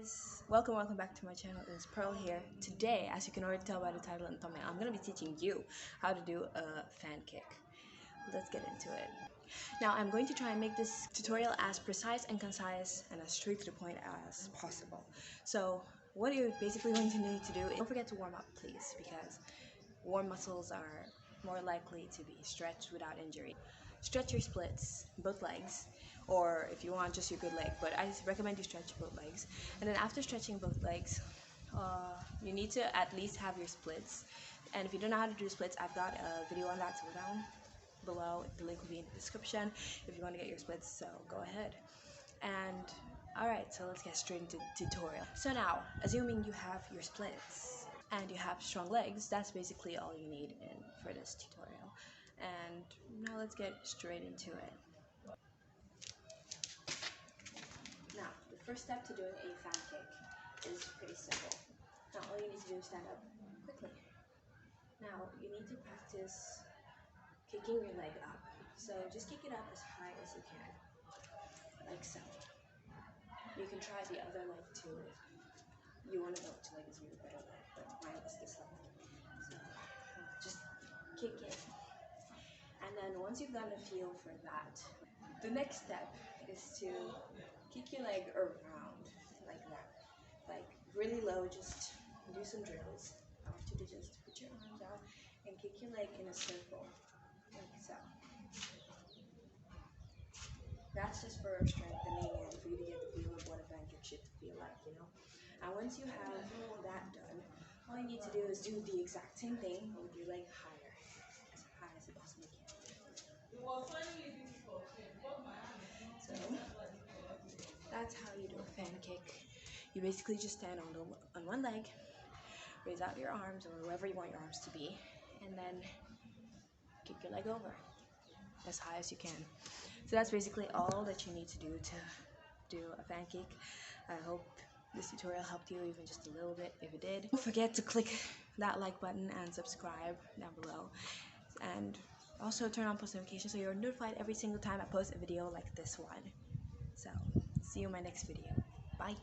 guys, welcome back to my channel. It's Pearl here. Today, as you can already tell by the title and thumbnail, I'm going to be teaching you how to do a fan kick. Let's get into it. Now I'm going to try and make this tutorial as precise and concise and as straight to the point as possible. So what you're basically going to need to do is don't forget to warm up, please, because warm muscles are more likely to be stretched without injury. Stretch your splits, both legs, or if you want just your good leg, but I recommend you stretch both legs. And then after stretching both legs, you need to at least have your splits. And if you don't know how to do splits, I've got a video on that, so go down below. The link will be in the description if you want to get your splits, so go ahead. And alright, so let's get straight into the tutorial. So now, assuming you have your splits and you have strong legs, that's basically all you need for this tutorial. And now let's get straight into it. Now, the first step to doing a fan kick is pretty simple. Now, all you need to do is stand up quickly. Now, you need to practice kicking your leg up. So just kick it up as high as you can, like so. You can try the other leg too if you want to know which leg is your better leg, but mine is this leg. So just kick it. And then once you've gotten a feel for that, the next step is to kick your leg around like that. Like really low, just do some drills. I want you to just put your arms out and kick your leg in a circle, like so. That's just for strengthening and for you to get the feel of what a fan kick should feel like, you know. And once you have that done, all you need to do is do the exact same thing with your leg higher, as high as you possibly can. So that's how you do a fan kick. You basically just stand on one leg, raise out your arms or wherever you want your arms to be, and then kick your leg over as high as you can. So that's basically all that you need to do a fan kick. I hope this tutorial helped you even just a little bit. If it did, don't forget to click that like button and subscribe down below. And also turn on post notifications so you're notified every single time I post a video like this one. So see you in my next video. Bye.